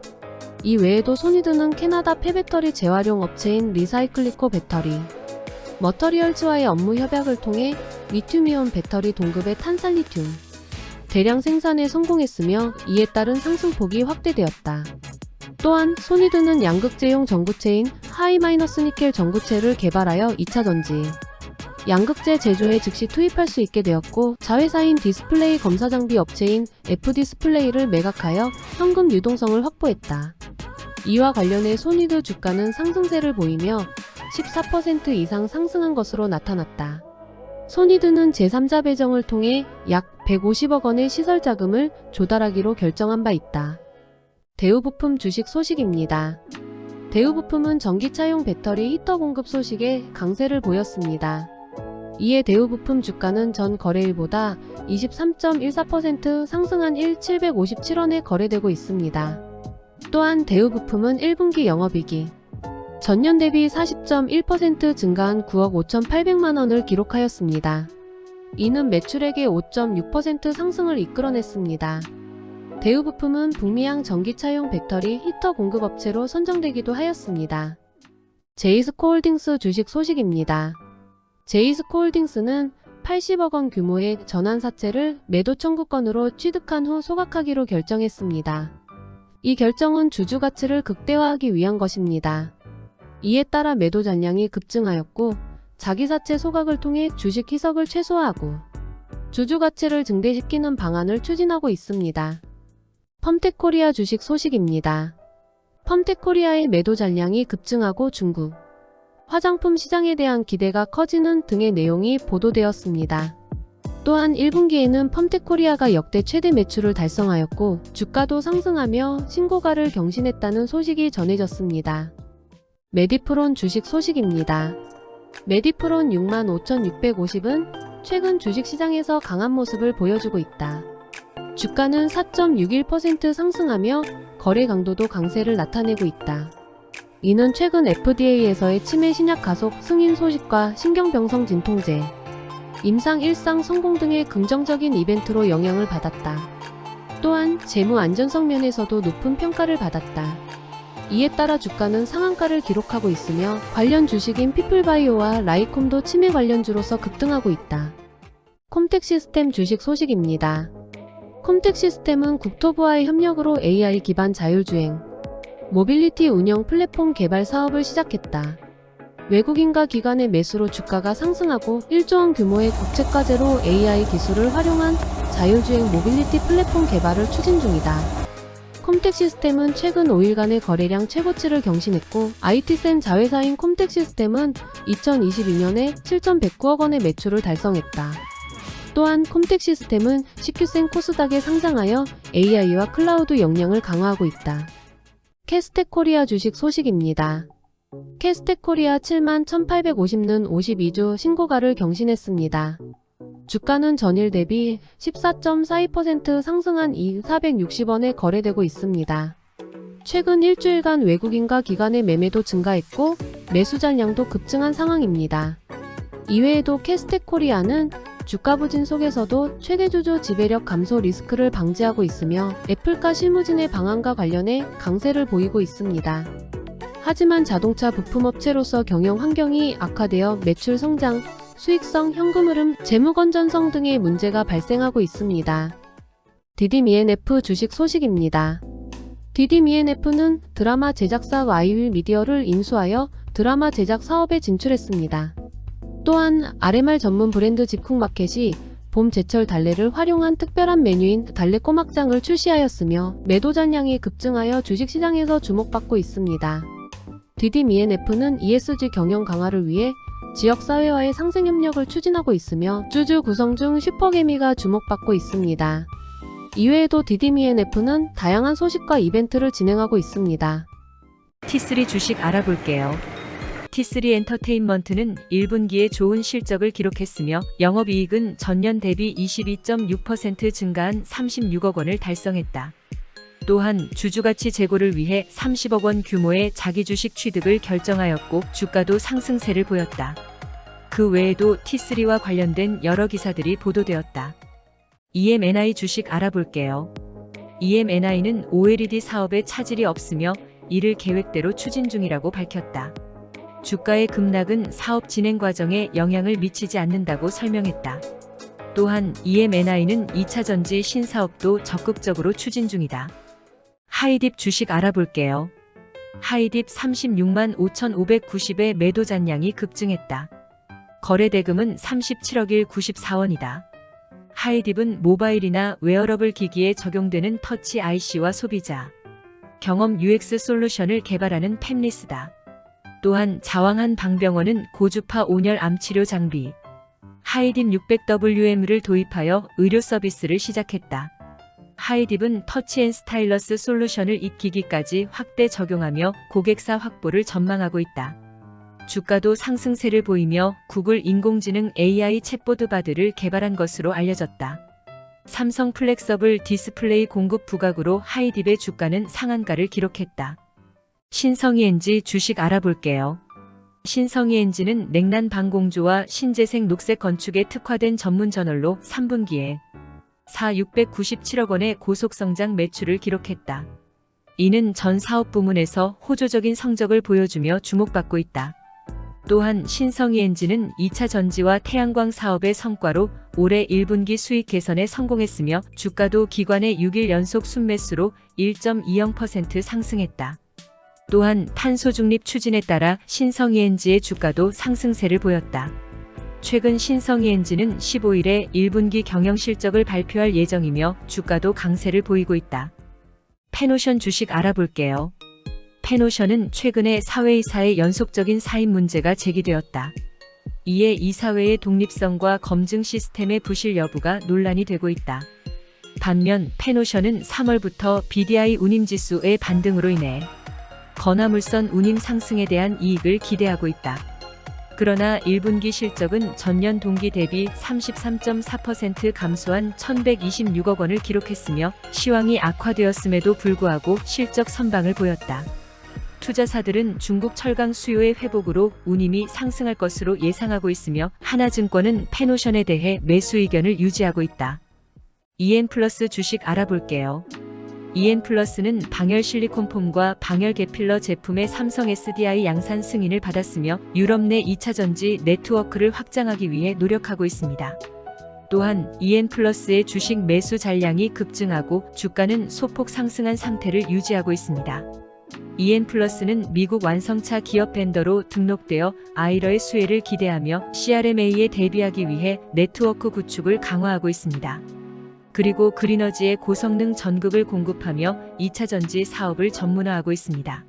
이 외에도 소니드는 캐나다 폐배터리 재활용 업체인 리사이클리코 배터리 머터리얼즈와의 업무 협약을 통해 리튬이온 배터리 동급의 탄산리튬 대량 생산에 성공했으며 이에 따른 상승폭이 확대되었다. 또한 소니드는 양극재용 전구체인 하이마이너스니켈 전구체를 개발하여 2차전지 양극재 제조에 즉시 투입할 수 있게 되었고 자회사인 디스플레이 검사 장비 업체인 F디스플레이를 매각하여 현금 유동성을 확보했다. 이와 관련해 소니드 주가는 상승세를 보이며 14% 이상 상승한 것으로 나타났다. 소니드는 제3자 배정을 통해 약 150억 원의 시설 자금을 조달하기로 결정한 바 있다. 대우부품 주식 소식입니다. 대우부품은 전기차용 배터리 히터 공급 소식에 강세를 보였습니다. 이에 대우부품 주가는 전 거래일보다 23.14% 상승한 1,757원에 거래되고 있습니다. 또한 대우부품은 1분기 영업이익이 전년 대비 40.1% 증가한 9억 5,800만원을 기록하였습니다. 이는 매출액의 5.6% 상승을 이끌어냈습니다. 대우부품은 북미향 전기차용 배터리 히터 공급업체로 선정되기도 하였습니다. 제이스코홀딩스 주식 소식입니다. 제이스코홀딩스는 80억 원 규모의 전환사채를 매도 청구권으로 취득한 후 소각하기로 결정했습니다. 이 결정은 주주 가치를 극대화하기 위한 것입니다. 이에 따라 매도 잔량이 급증하였고 자기사채 소각을 통해 주식 희석을 최소화하고 주주 가치를 증대시키는 방안을 추진하고 있습니다. 펌텍코리아 주식 소식입니다. 펌텍코리아의 매도 잔량이 급증하고 중국 화장품 시장에 대한 기대가 커지는 등의 내용이 보도되었습니다. 또한 1분기에는 펌텍코리아가 역대 최대 매출을 달성하였고 주가도 상승하며 신고가를 경신했다는 소식이 전해졌습니다. 메디프론 주식 소식입니다. 메디프론 65,650은 최근 주식시장에서 강한 모습을 보여주고 있다. 주가는 4.61% 상승하며 거래 강도도 강세를 나타내고 있다. 이는 최근 FDA에서의 치매 신약 가속 승인 소식과 신경병성 진통제, 임상 1상 성공 등의 긍정적인 이벤트로 영향을 받았다. 또한 재무 안전성 면에서도 높은 평가를 받았다. 이에 따라 주가는 상한가를 기록하고 있으며 관련 주식인 피플바이오와 라이콤도 치매 관련주로서 급등하고 있다. 콤텍시스템 주식 소식입니다. 콤텍시스템은 국토부와의 협력으로 AI 기반 자율주행 모빌리티 운영 플랫폼 개발 사업을 시작했다. 외국인과 기관의 매수로 주가가 상승하고 1조 원 규모의 국채과제로 AI 기술을 활용한 자율주행 모빌리티 플랫폼 개발을 추진 중이다. 콤텍시스템은 최근 5일간의 거래량 최고치를 경신했고 IT센 자회사인 콤텍시스템은 2022년에 7,109억 원의 매출을 달성했다. 또한 콤텍시스템은 CQ센 코스닥에 상장하여 AI와 클라우드 역량을 강화하고 있다. 캐스텍 코리아 주식 소식입니다. 캐스텍 코리아 71,850는 52주 신고가를 경신했습니다. 주가는 전일 대비 14.42% 상승한 460원에 거래되고 있습니다. 최근 일주일간 외국인과 기관의 매매도 증가했고 매수 잔량도 급증한 상황입니다. 이외에도 캐스텍 코리아는 주가 부진 속에서도 최대주주 지배력 감소 리스크를 방지하고 있으며 애플과 실무진의 방안과 관련해 강세를 보이고 있습니다. 하지만 자동차 부품업체로서 경영 환경이 악화되어 매출 성장, 수익성, 현금 흐름, 재무 건전성 등의 문제가 발생하고 있습니다. DDM-ENF 주식 소식입니다. DDM-ENF는 드라마 제작사 와이윌 미디어를 인수하여 드라마 제작 사업에 진출했습니다. 또한 RMR 전문 브랜드 집쿡마켓이 봄 제철 달래를 활용한 특별한 메뉴인 달래 꼬막장을 출시하였으며 매도 잔량이 급증하여 주식시장에서 주목받고 있습니다. DDM-ENF는 ESG 경영 강화를 위해 지역사회와의 상생 협력을 추진하고 있으며 주주 구성 중 슈퍼개미가 주목받고 있습니다. 이외에도 DDM-ENF는 다양한 소식과 이벤트를 진행하고 있습니다. T3 주식 알아볼게요. T3 엔터테인먼트는 1분기에 좋은 실적을 기록했으며 영업이익은 전년 대비 22.6% 증가한 36억 원을 달성했다. 또한 주주가치 제고를 위해 30억 원 규모의 자기 주식 취득을 결정하였고 주가도 상승세를 보였다. 그 외에도 T3와 관련된 여러 기사들이 보도되었다. EMNI 주식 알아볼게요. EMNI는 OLED 사업에 차질이 없으며 이를 계획대로 추진 중이라고 밝혔다. 주가의 급락은 사업 진행 과정에 영향을 미치지 않는다고 설명했다. 또한 EMNI는 2차 전지 신사업도 적극적으로 추진 중이다. 하이딥 주식 알아볼게요. 하이딥 36만 5,590의 매도 잔량이 급증했다. 거래 대금은 37억 194원이다. 하이딥은 모바일이나 웨어러블 기기에 적용되는 터치 IC와 소비자 경험 UX 솔루션을 개발하는 팹리스다. 또한 자왕한 방병원은 고주파 온열 암치료 장비 하이딥 600WM을 도입하여 의료 서비스를 시작했다. 하이딥은 터치 앤 스타일러스 솔루션을 이 기기까지 확대 적용하며 고객사 확보를 전망하고 있다. 주가도 상승세를 보이며 구글 인공지능 AI 챗봇 바드를 개발한 것으로 알려졌다. 삼성 플렉서블 디스플레이 공급 부각으로 하이딥의 주가는 상한가를 기록했다. 신성이엔지 주식 알아볼게요. 신성이엔지는 냉난 방공조와 신재생 녹색 건축에 특화된 전문 저널로 3분기에 697억 원의 고속성장 매출을 기록했다. 이는 전 사업 부문에서 호조적인 성적을 보여주며 주목받고 있다. 또한 신성이엔지는 2차 전지와 태양광 사업의 성과로 올해 1분기 수익 개선에 성공했으며 주가도 기관의 6일 연속 순매수로 1.20% 상승했다. 또한 탄소 중립 추진에 따라 신성이엔지의 주가도 상승세를 보였다. 최근 신성이엔지는 15일에 1분기 경영 실적을 발표할 예정이며 주가도 강세를 보이고 있다. 페노션 주식 알아볼게요. 페노션은 최근에 사회이사의 연속적인 사임 문제가 제기되었다. 이에 이사회의 독립성과 검증 시스템의 부실 여부가 논란이 되고 있다. 반면 페노션은 3월부터 BDI 운임지수의 반등으로 인해 건화물선 운임 상승에 대한 이익을 기대하고 있다. 그러나 1분기 실적은 전년 동기 대비 33.4% 감소한 1,126억 원을 기록했으며 시황이 악화되었음에도 불구하고 실적 선방을 보였다. 투자사들은 중국 철강 수요의 회복으로 운임이 상승할 것으로 예상하고 있으며 하나증권은 페노션에 대해 매수 의견을 유지하고 있다. EN플러스 주식 알아볼게요. EN플러스는 방열 실리콘폼과 방열 게필러 제품의 삼성 SDI 양산 승인을 받았으며 유럽 내 2차 전지 네트워크를 확장하기 위해 노력하고 있습니다. 또한 EN플러스의 주식 매수 잔량이 급증하고 주가는 소폭 상승한 상태를 유지하고 있습니다. EN플러스는 미국 완성차 기업 벤더로 등록되어 아이러의 수혜를 기대하며 CRMA에 대비하기 위해 네트워크 구축을 강화하고 있습니다. 그리고 그리너지의 고성능 전극을 공급하며 2차 전지 사업을 전문화하고 있습니다.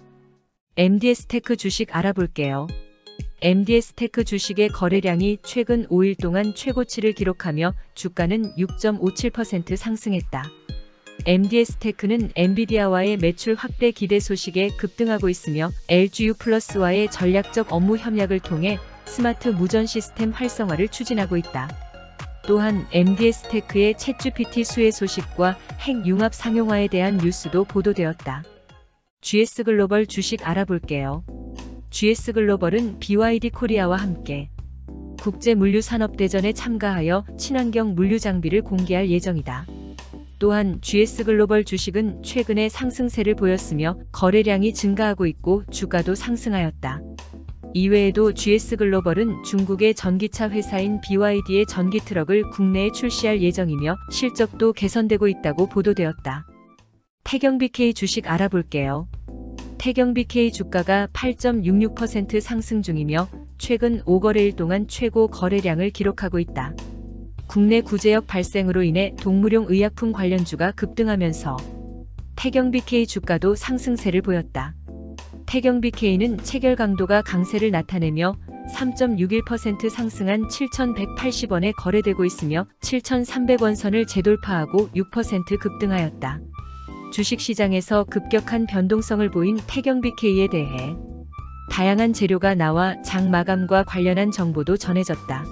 MDS테크 주식 알아볼게요. MDS테크 주식의 거래량이 최근 5일 동안 최고치를 기록하며 주가는 6.57% 상승했다. MDS테크는 엔비디아와의 매출 확대 기대 소식에 급등하고 있으며 LG U+와의 전략적 업무 협약을 통해 스마트 무전 시스템 활성화를 추진하고 있다. 또한 MDS테크의 챗GPT 수혜 소식과 핵 융합 상용화에 대한 뉴스도 보도되었다. GS글로벌 주식 알아볼게요. GS글로벌은 BYD 코리아와 함께 국제물류산업대전에 참가하여 친환경 물류 장비를 공개할 예정이다. 또한 GS글로벌 주식은 최근에 상승세를 보였으며 거래량이 증가하고 있고 주가도 상승하였다. 이외에도 GS글로벌은 중국의 전기차 회사인 BYD의 전기 트럭을 국내에 출시할 예정이며 실적도 개선되고 있다고 보도되었다. 태경BK 주식 알아볼게요. 태경BK 주가가 8.66% 상승 중이며 최근 5거래일 동안 최고 거래량을 기록하고 있다. 국내 구제역 발생으로 인해 동물용 의약품 관련주가 급등하면서 태경BK 주가도 상승세를 보였다. 태경BK는 체결 강도가 강세를 나타내며 3.61% 상승한 7,180원에 거래되고 있으며 7,300원 선을 재돌파하고 6% 급등하였다. 주식시장에서 급격한 변동성을 보인 태경BK에 대해 다양한 재료가 나와 장 마감과 관련한 정보도 전해졌다.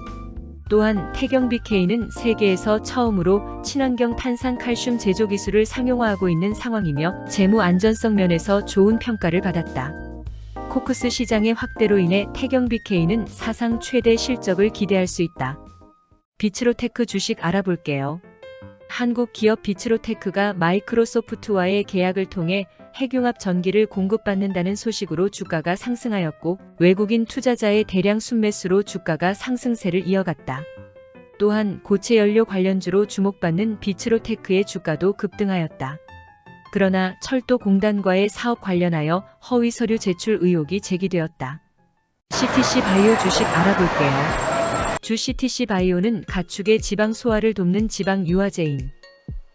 또한 태경BK는 세계에서 처음으로 친환경 탄산 칼슘 제조 기술을 상용화하고 있는 상황이며 재무 안전성 면에서 좋은 평가를 받았다. 코크스 시장의 확대로 인해 태경BK는 사상 최대 실적을 기대할 수 있다. 비츠로테크 주식 알아볼게요. 한국 기업 비츠로테크가 마이크로소프트와의 계약을 통해 핵융합 전기를 공급받는다는 소식으로 주가가 상승하였고 외국인 투자자의 대량 순매수로 주가가 상승세를 이어갔다. 또한 고체 연료 관련주로 주목받는 비츠로테크의 주가도 급등하였다. 그러나 철도공단과의 사업 관련하여 허위 서류 제출 의혹이 제기되었다. CTC 바이오 주식 알아볼게요. 주 CTC 바이오는 가축의 지방 소화를 돕는 지방 유화제인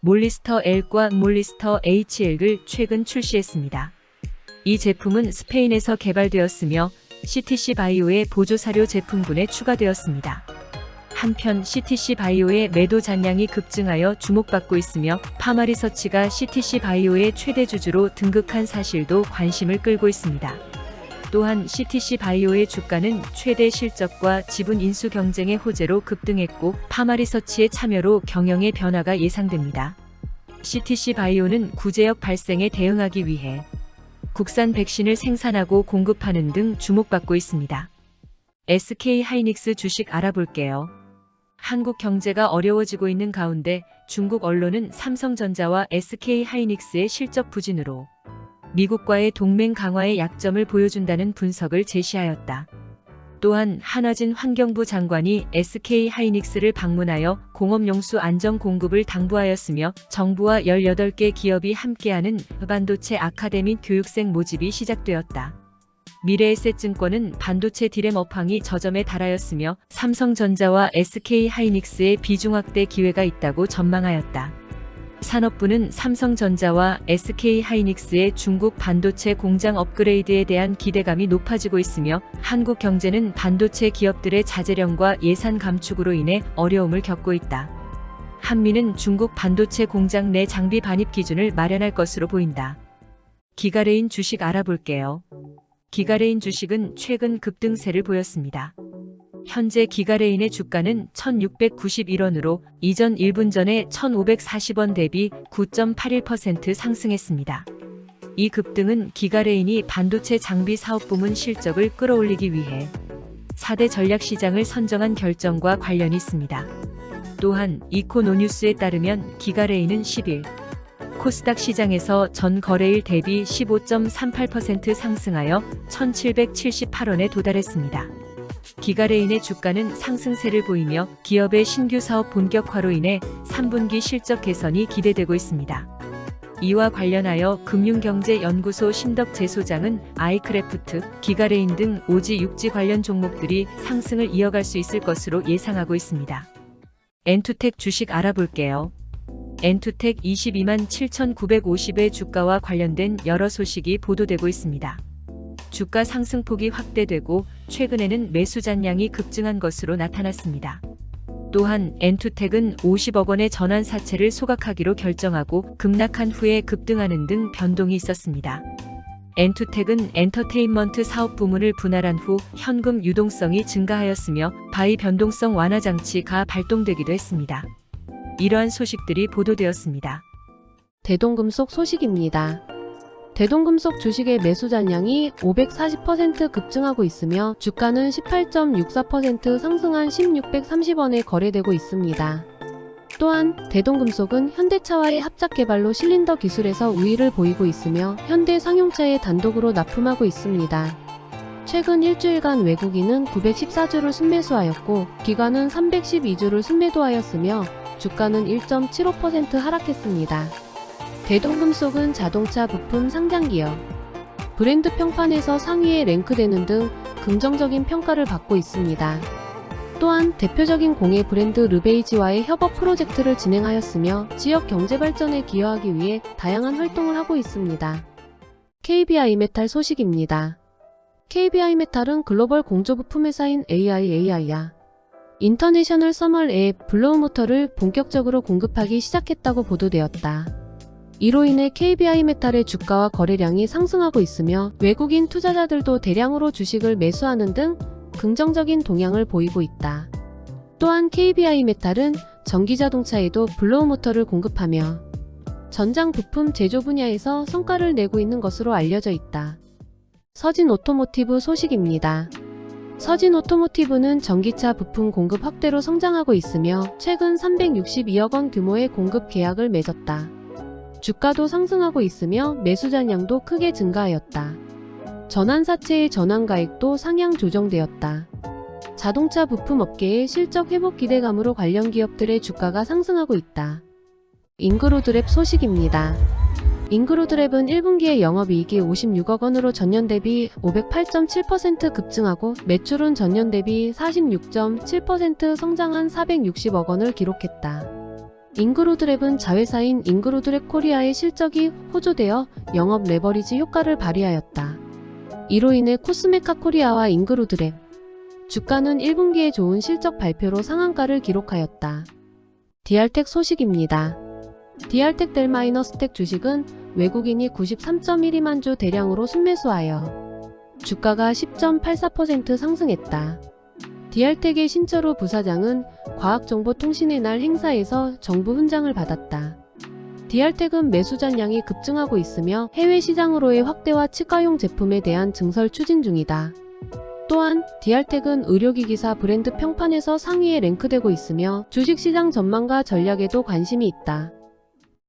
몰리스터 L과 몰리스터 HL을 최근 출시했습니다. 이 제품은 스페인에서 개발되었으며 CTC 바이오의 보조사료 제품군에 추가되었습니다. 한편 CTC 바이오의 매도 잔량이 급증하여 주목받고 있으며 파마리서치가 CTC 바이오의 최대 주주로 등극한 사실도 관심을 끌고 있습니다. 또한 CTC 바이오의 주가는 최대 실적과 지분 인수 경쟁의 호재로 급등했고 파마리서치의 참여로 경영의 변화가 예상됩니다. CTC 바이오는 구제역 발생에 대응하기 위해 국산 백신을 생산하고 공급하는 등 주목받고 있습니다. SK 하이닉스 주식 알아볼게요. 한국 경제가 어려워지고 있는 가운데 중국 언론은 삼성전자와 SK 하이닉스의 실적 부진으로 미국과의 동맹 강화의 약점을 보여준다는 분석을 제시하였다. 또한 한화진 환경부 장관이 SK 하이닉스를 방문하여 공업용수 안정 공급을 당부하였으며 정부와 18개 기업이 함께하는 반도체 아카데미 교육생 모집이 시작되었다. 미래에셋증권은 반도체 디램 업황이 저점에 달하였으며 삼성전자와 SK 하이닉스의 비중 확대 기회가 있다고 전망하였다. 산업부는 삼성전자와 SK 하이닉스의 중국 반도체 공장 업그레이드에 대한 기대감이 높아지고 있으며 한국 경제는 반도체 기업들의 자재령과 예산 감축으로 인해 어려움을 겪고 있다. 한미는 중국 반도체 공장 내 장비 반입 기준을 마련할 것으로 보인다. 기가레인 주식 알아볼게요. 기가레인 주식은 최근 급등세를 보였습니다. 현재 기가레인의 주가는 1691원으로 이전 1분 전에 1540원 대비 9.81% 상승했습니다. 이 급등은 기가레인이 반도체 장비 사업 부문 실적을 끌어올리기 위해 4대 전략시장을 선정한 결정과 관련이 있습니다. 또한 이코노뉴스에 따르면 기가레인은 10일 코스닥 시장에서 전 거래일 대비 15.38% 상승하여 1778원에 도달했습니다. 기가레인의 주가는 상승세를 보이며 기업의 신규 사업 본격화로 인해 3분기 실적 개선이 기대되고 있습니다. 이와 관련하여 금융경제연구소 신덕재 소장은 아이크래프트, 기가레인 등 오지 육지 관련 종목들이 상승을 이어갈 수 있을 것으로 예상하고 있습니다. 엔투텍 주식 알아볼게요. 엔투텍 22만 7,950의 주가와 관련된 여러 소식이 보도되고 있습니다. 주가 상승폭이 확대되고 최근에는 매수 잔량이 급증한 것으로 나타났습니다. 또한 엔투텍은 50억 원의 전환 사채를 소각하기로 결정하고 급락한 후에 급등하는 등 변동이 있었습니다. 엔투텍은 엔터테인먼트 사업 부문을 분할한 후 현금 유동성이 증가하였으며 바이 변동성 완화 장치가 발동되기도 했습니다. 이러한 소식들이 보도되었습니다. 대동금속 소식입니다. 대동금속 주식의 매수 잔량이 540% 급증하고 있으며 주가는 18.64% 상승한 1630원에 거래되고 있습니다. 또한 대동금속은 현대차와의 합작 개발로 실린더 기술에서 우위를 보이고 있으며 현대 상용차에 단독으로 납품하고 있습니다. 최근 일주일간 외국인은 914주를 순매수하였고 기관은 312주를 순매도하였으며 주가는 1.75% 하락했습니다. 대동금속은 자동차 부품 상장기업, 브랜드 평판에서 상위에 랭크되는 등 긍정적인 평가를 받고 있습니다. 또한 대표적인 공예 브랜드 르베이지와의 협업 프로젝트를 진행하였으며 지역 경제 발전에 기여하기 위해 다양한 활동을 하고 있습니다. KBI메탈 소식입니다. KBI메탈은 글로벌 공조부품 회사인 AIAI야 인터내셔널 서멀에 블로우모터를 본격적으로 공급하기 시작했다고 보도되었다. 이로 인해 KBI메탈의 주가와 거래량이 상승하고 있으며 외국인 투자자들도 대량으로 주식을 매수하는 등 긍정적인 동향을 보이고 있다. 또한 KBI메탈은 전기자동차에도 블로우모터를 공급하며 전장 부품 제조 분야에서 성과를 내고 있는 것으로 알려져 있다. 서진오토모티브 소식입니다. 서진오토모티브는 전기차 부품 공급 확대로 성장하고 있으며 최근 362억 원 규모의 공급 계약을 맺었다. 주가도 상승하고 있으며 매수 잔량도 크게 증가하였다. 전환사채의 전환가액도 상향 조정되었다. 자동차 부품 업계의 실적 회복 기대감으로 관련 기업들의 주가가 상승하고 있다. 인그루드랩 소식입니다. 인그루드랩은 1분기의 영업이익이 56억 원으로 전년 대비 508.7% 급증하고 매출은 전년 대비 46.7% 성장한 460억 원을 기록했다. 인그루드랩은 자회사인 인그루드랩 코리아의 실적이 호조되어 영업 레버리지 효과를 발휘하였다. 이로 인해 코스메카 코리아와 인그루드랩 주가는 1분기에 좋은 실적 발표로 상한가를 기록하였다. 디알텍 소식입니다. 디알텍 델마이너스텍 주식은 외국인이 93.12만 주 대량으로 순매수하여 주가가 10.84% 상승했다. 디알텍의 신철호 부사장은 과학정보통신의 날 행사에서 정부 훈장을 받았다. 디알텍은 매수 잔량이 급증하고 있으며 해외 시장으로의 확대와 치과용 제품에 대한 증설 추진 중이다. 또한 디알텍은 의료기기사 브랜드 평판에서 상위에 랭크되고 있으며 주식시장 전망과 전략에도 관심이 있다.